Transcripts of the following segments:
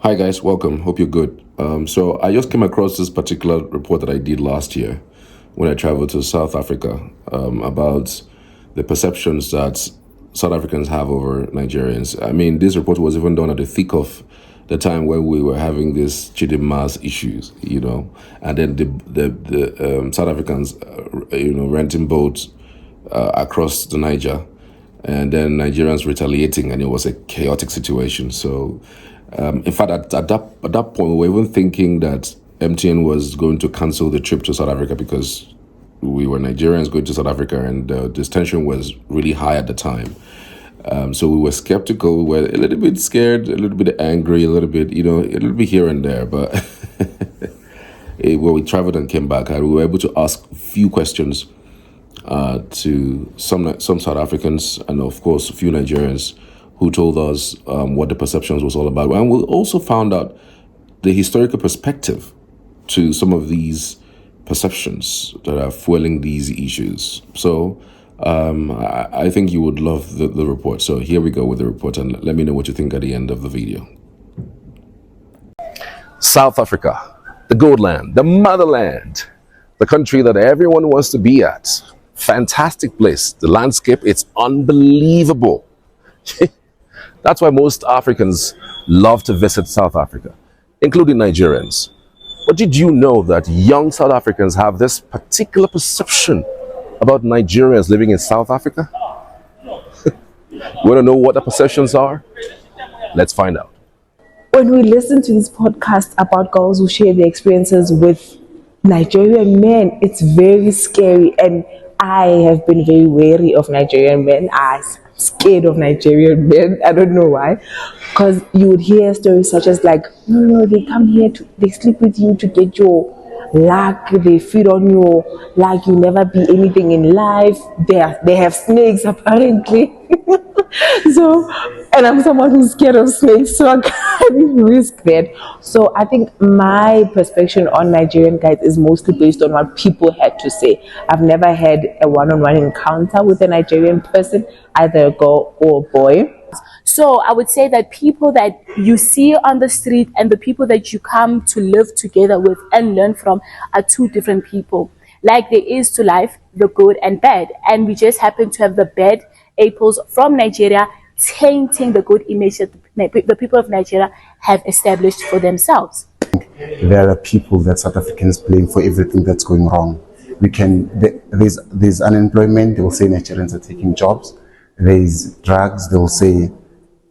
Hi guys, welcome. Hope you're good. So I just came across this particular report that I did last year when I traveled to South Africa about the perceptions that South Africans have over Nigerians. I mean, this report was even done at the thick of the time when we were having these Chidinma's issues, and then the South Africans, renting boats across the Niger, and then Nigerians retaliating, and it was a chaotic situation. So, in fact, at that point, we were even thinking that MTN was going to cancel the trip to South Africa because we were Nigerians going to South Africa, and this tension was really high at the time. So we were skeptical, we were a little bit scared, a little bit angry, a little bit, a little bit here and there. But when we traveled and came back, we were able to ask a few questions to some South Africans and, of course, a few Nigerians who told us what the perceptions was all about. And we also found out the historical perspective to some of these perceptions that are fueling these issues. So I think you would love the report. So here we go with the report, and let me know what you think at the end of the video. South Africa, the gold land, the motherland, the country that everyone wants to be at. Fantastic place. The landscape, it's unbelievable. That's why most Africans love to visit South Africa, including Nigerians. But did you know that young South Africans have this particular perception about Nigerians living in South Africa? Want to know what the perceptions are? Let's find out. When we listen to this podcast about girls who share their experiences with Nigerian men, it's very scary, and I have been very wary of Nigerian men. I'm scared of Nigerian men. I don't know why. Because you would hear stories such as like, no, they come here, they sleep with you to get your luck, they feed on your luck, you never be anything in life. They have snakes apparently. So, and I'm someone who's scared of snakes, so I can't risk that. So I think my perspective on Nigerian guys is mostly based on what people had to say. I've never had a one-on-one encounter with a Nigerian person, either a girl or a boy. So I would say that people that you see on the street and the people that you come to live together with and learn from are two different people. Like there is to life, the good and bad. And we just happen to have the bad apples from Nigeria tainting the good image that the people of Nigeria have established for themselves. There are people that South Africans blame for everything that's going wrong. There's unemployment, they will say Nigerians are taking jobs. There's drugs, they will say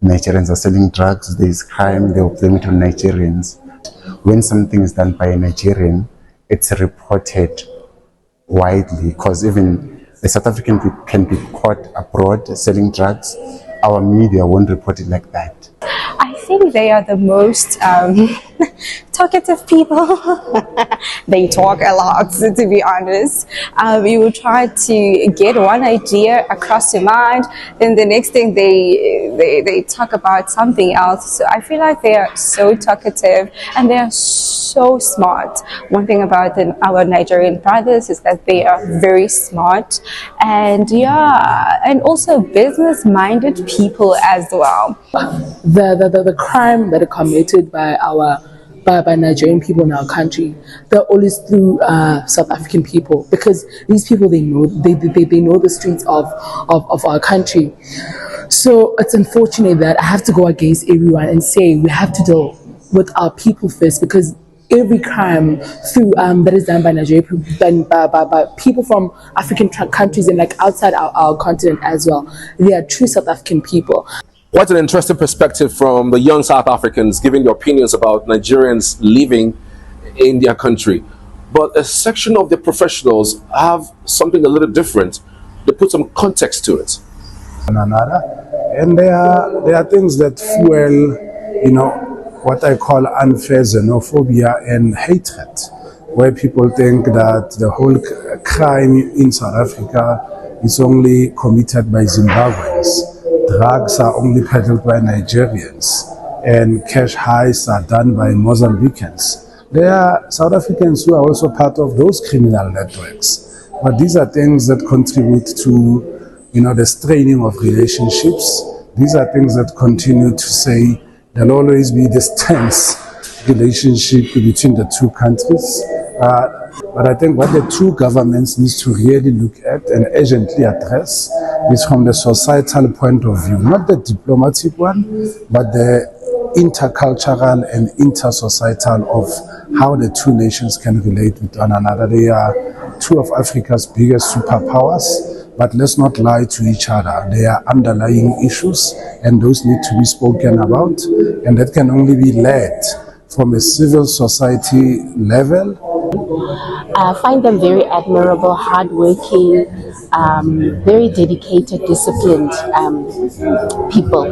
Nigerians are selling drugs. There's crime, they will blame it on Nigerians. When something is done by a Nigerian, it's reported widely, because even a South African can be caught abroad selling drugs. Our media won't report it like that. I think they are the most talkative people. They talk a lot, to be honest. You will try to get one idea across your mind, then the next thing they talk about something else. So I feel like they are so talkative and they are so smart. One thing about our Nigerian brothers is that they are very smart and also business-minded people as well. The crime that are committed by Nigerian people in our country, they're always through South African people, because these people, they know the streets of our country. So it's unfortunate that I have to go against everyone and say we have to deal with our people first, because every crime through that is done by Nigeria, done by people from African countries and like outside our continent as well, they are true South African people. What an interesting perspective from the young South Africans giving their opinions about Nigerians living in their country. But a section of the professionals have something a little different. They put some context to it. And there are things that fuel, what I call unfair xenophobia and hatred, where people think that the whole crime in South Africa is only committed by Zimbabweans. Drugs are only peddled by Nigerians, and cash heists are done by Mozambicans. There are South Africans who are also part of those criminal networks. But these are things that contribute to, the straining of relationships. These are things that continue to say there'll always be this tense relationship between the two countries. But I think what the two governments need to really look at and urgently address is from the societal point of view, not the diplomatic one, but the intercultural and intersocietal of how the two nations can relate with one another. They are two of Africa's biggest superpowers, but let's not lie to each other. There are underlying issues, and those need to be spoken about, and that can only be led from a civil society level. I find them very admirable, hardworking, very dedicated, disciplined people,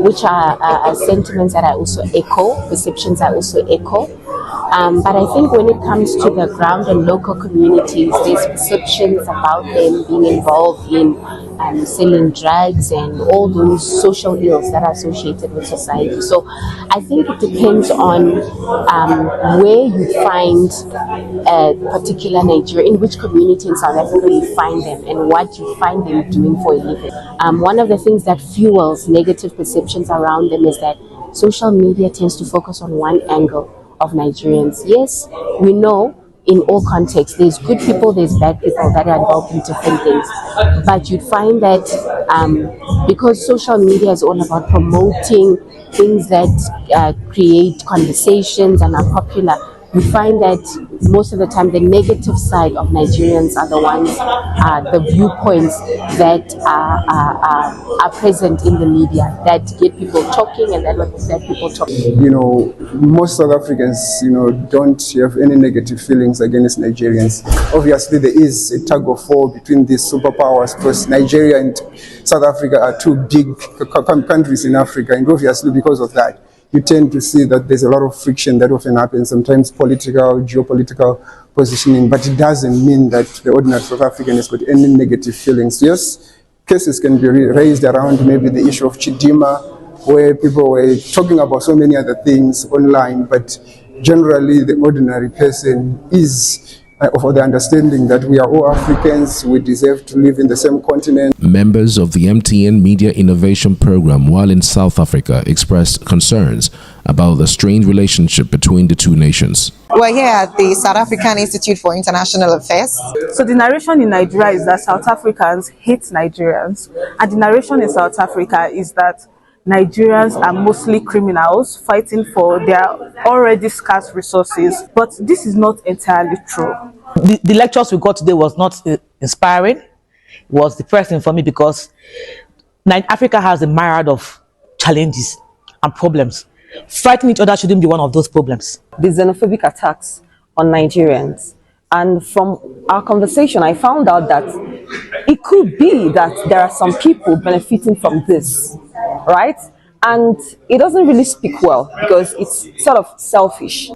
which are sentiments that I also echo, perceptions I also echo. But I think when it comes to the ground and local communities, there's perceptions about them being involved in selling drugs and all those social ills that are associated with society. So I think it depends on where you find a particular Nigerian, in which community in South Africa you find them and what you find them doing for a living. One of the things that fuels negative perceptions around them is that social media tends to focus on one angle of Nigerians. Yes, we know in all contexts, there's good people, there's bad people that are involved in different things. But you'd find that because social media is all about promoting things that create conversations and are popular, you find that most of the time the negative side of Nigerians are the ones, the viewpoints that are present in the media that get people talking and that people talk. You know, most South Africans, don't have any negative feelings against Nigerians. Obviously, there is a tug of war between these superpowers because Nigeria and South Africa are two big countries in Africa, and obviously because of that, you tend to see that there's a lot of friction that often happens, sometimes political, geopolitical positioning, but it doesn't mean that the ordinary South African has got any negative feelings. Yes, cases can be raised around maybe the issue of Chidima, where people were talking about so many other things online, but generally the ordinary person is of the understanding that we are all Africans, we deserve to live in the same continent. Members of the MTN Media Innovation Program while in South Africa expressed concerns about the strained relationship between the two nations. We're here at the South African Institute for International Affairs. So the narration in Nigeria is that South Africans hate Nigerians, and the narration in South Africa is that Nigerians are mostly criminals fighting for their already scarce resources, but this is not entirely true. The lectures we got today was not inspiring. It was depressing for me because Africa has a myriad of challenges and problems. Fighting each other shouldn't be one of those problems. The xenophobic attacks on Nigerians. And from our conversation, I found out that it could be that there are some people benefiting from this, right? And it doesn't really speak well because it's sort of selfish.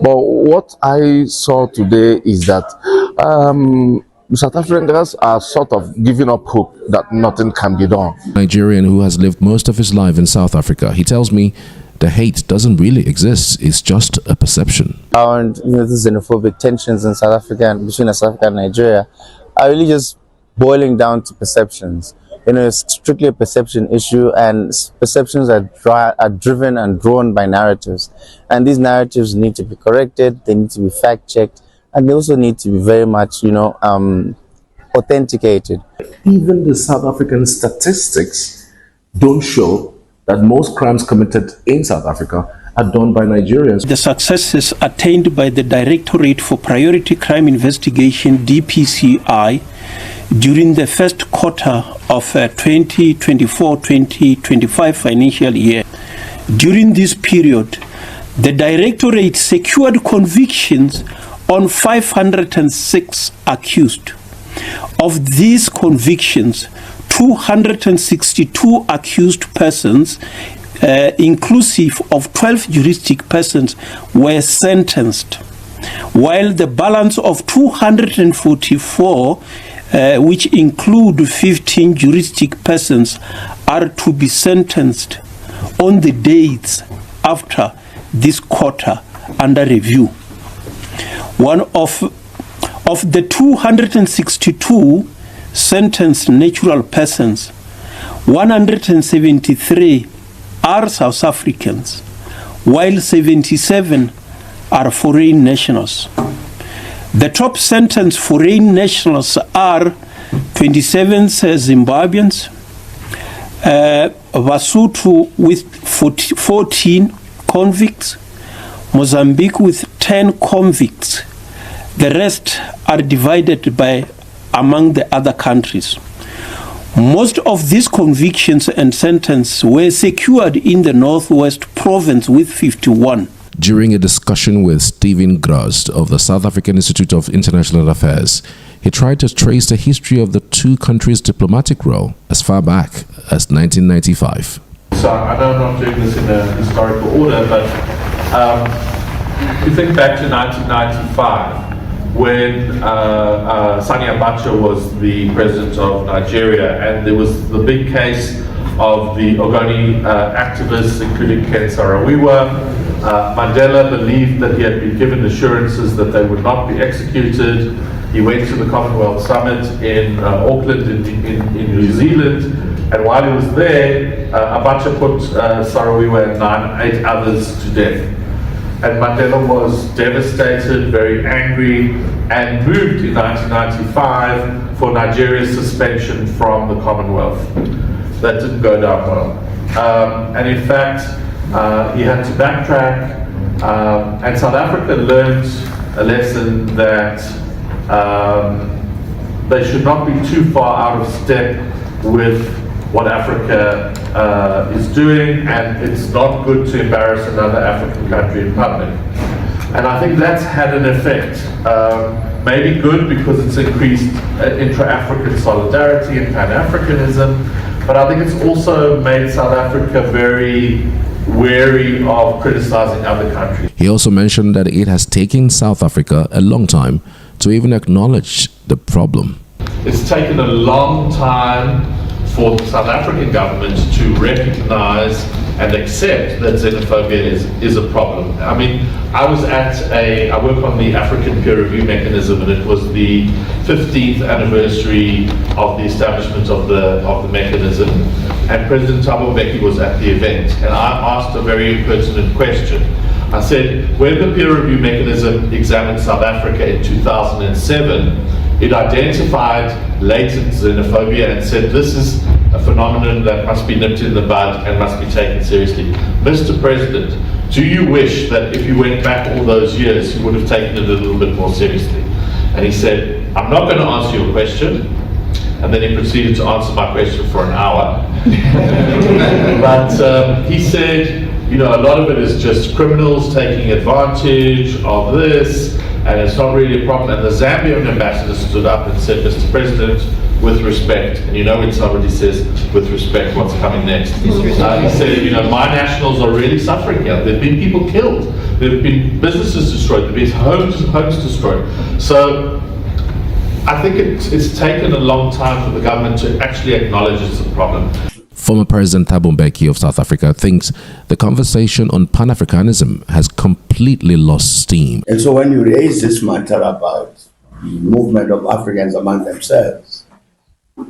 But what I saw today is that South Africans are sort of giving up hope that nothing can be done. Nigerian who has lived most of his life in South Africa, he tells me the hate doesn't really exist, it's just a perception. And the xenophobic tensions in South Africa and between South Africa and Nigeria are really just boiling down to perceptions. It's strictly a perception issue, and perceptions are driven and drawn by narratives. And these narratives need to be corrected, they need to be fact-checked, and they also need to be very much, authenticated. Even the South African statistics don't show that most crimes committed in South Africa are done by Nigerians. The successes attained by the Directorate for Priority Crime Investigation, DPCI, during the first quarter of 2024-2025 financial year. During this period, the Directorate secured convictions on 506 accused. Of these convictions, 262 accused persons, inclusive of 12 juristic persons, were sentenced, while the balance of 244, which include 15 juristic persons, are to be sentenced on the dates after this quarter under review. One of the 262 sentenced natural persons, 173 are South Africans, while 77 are foreign nationals. The top sentence foreign nationals are 27 Zimbabweans, Lesotho with 14 convicts, Mozambique with 10 convicts. The rest are divided among the other countries. Most of these convictions and sentences were secured in the Northwest Province with 51. During a discussion with Stephen Grust of the South African Institute of International Affairs, he tried to trace the history of the two countries' diplomatic role as far back as 1995. So I know I'm not doing this in a historical order, but if you think back to 1995, when Sani Abacha was the president of Nigeria, and there was the big case of the Ogoni activists, including Ken Saro-Wiwa. Mandela believed that he had been given assurances that they would not be executed. He went to the Commonwealth Summit in Auckland in New Zealand, and while he was there, Abacha put Saro-Wiwa and 8 others to death. And Mandela was devastated, very angry, and moved in 1995 for Nigeria's suspension from the Commonwealth. That didn't go down well. And in fact, he had to backtrack, and South Africa learned a lesson that they should not be too far out of step with what Africa is doing, and it's not good to embarrass another African country in public. And I think that's had an effect. Maybe good because it's increased intra-African solidarity and Pan-Africanism, but I think it's also made South Africa very wary of criticizing other countries. He also mentioned that it has taken South Africa a long time to even acknowledge the problem. It's taken a long time for the South African government to recognize and accept that xenophobia is a problem. I mean, I work on the African peer review mechanism, and it was the 15th anniversary of the establishment of the mechanism, and President Thabo Mbeki was at the event, and I asked a very pertinent question. I said, when the peer review mechanism examined South Africa in 2007, it identified latent xenophobia and said this is a phenomenon that must be nipped in the bud and must be taken seriously. Mr. President, do you wish that if you went back all those years, you would have taken it a little bit more seriously? And he said, I'm not going to answer your question. And then he proceeded to answer my question for an hour. But he said, you know, a lot of it is just criminals taking advantage of this, and it's not really a problem. And the Zambian ambassador stood up and said, Mr. President, with respect, and you know when somebody says, with respect, what's coming next? He said, you know, my nationals are really suffering here. There have been people killed. There have been businesses destroyed. There have been homes destroyed. So I think it's taken a long time for the government to actually acknowledge it's a problem. Former President Thabo Mbeki of South Africa thinks the conversation on Pan-Africanism has completely lost steam. And so when you raise this matter about the movement of Africans among themselves,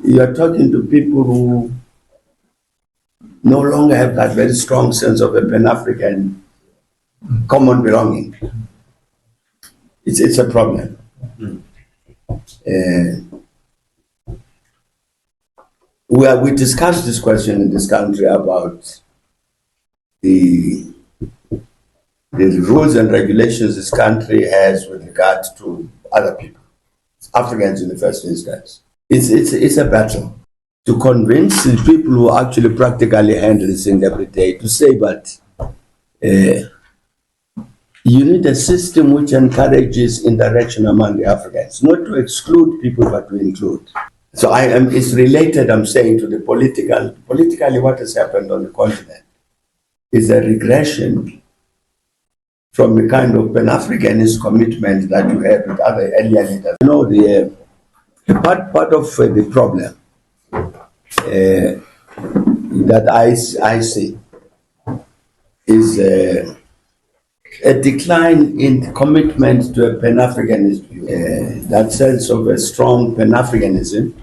you are talking to people who no longer have that very strong sense of a Pan-African common belonging. It's a problem. We discussed this question in this country about the rules and regulations this country has with regard to other people, Africans in the first instance. It's a battle to convince the people who actually practically handle this thing every day to say, but you need a system which encourages interaction among the Africans, not to exclude people, but to include. So it's related, I'm saying, to the politically what has happened on the continent is a regression from the kind of Pan-Africanist commitment that you have with other earlier leaders. You know, the part of the problem that I see is a decline in commitment to a Pan-Africanist view. That sense of a strong Pan-Africanism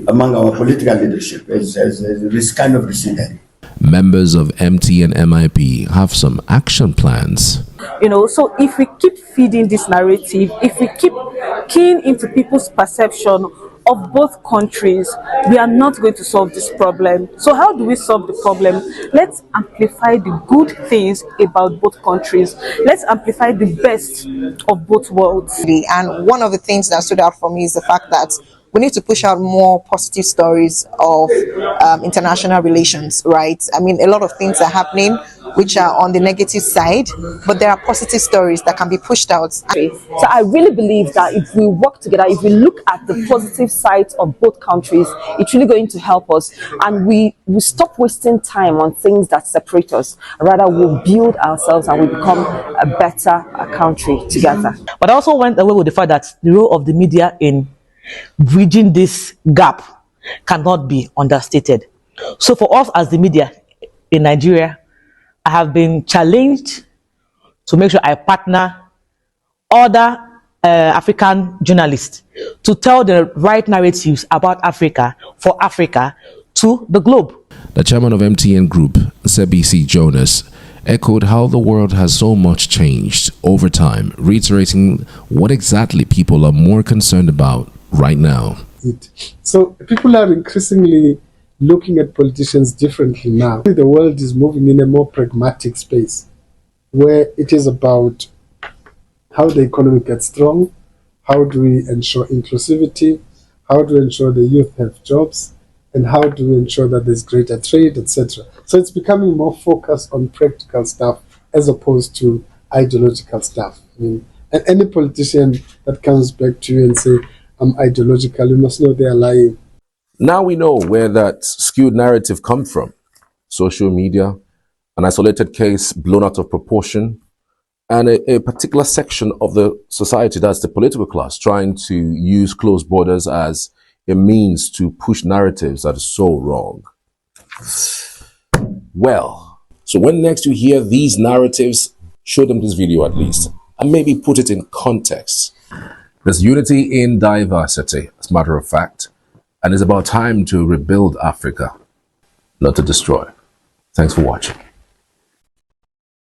among our political leadership is kind of receded. Members of MT and MIP have some action plans. So if we keep feeding this narrative, if we keep keying into people's perception of both countries, we are not going to solve this problem. So how do we solve the problem? Let's amplify the good things about both countries. Let's amplify the best of both worlds. And one of the things that stood out for me is the fact that we need to push out more positive stories of international relations, right? I mean, a lot of things are happening which are on the negative side, but there are positive stories that can be pushed out. So I really believe that if we work together, if we look at the positive sides of both countries, it's really going to help us. And we stop wasting time on things that separate us. Rather, we'll build ourselves and we become a better country together. But I also went away with the fact that the role of the media in bridging this gap cannot be understated. So for us as the media in Nigeria, I have been challenged to make sure I partner other African journalists to tell the right narratives about Africa for Africa to the globe. The chairman of MTN Group, Sebisi Jonas, echoed how the world has so much changed over time, reiterating what exactly people are more concerned about right now. So people are increasingly looking at politicians differently now. The world is moving in a more pragmatic space where it is about how the economy gets strong, how do we ensure inclusivity, how do we ensure the youth have jobs, and how do we ensure that there's greater trade, etc. So it's becoming more focused on practical stuff as opposed to ideological stuff. I mean, and any politician that comes back to you and say, I'm ideological, you must know they are lying. Now we know where that skewed narrative comes from. Social media, an isolated case blown out of proportion, and a particular section of the society, that's the political class, trying to use closed borders as a means to push narratives that are so wrong. Well, so when next you hear these narratives, show them this video at least, and maybe put it in context. There's unity in diversity, as a matter of fact, and it's about time to rebuild Africa, not to destroy. Thanks for watching.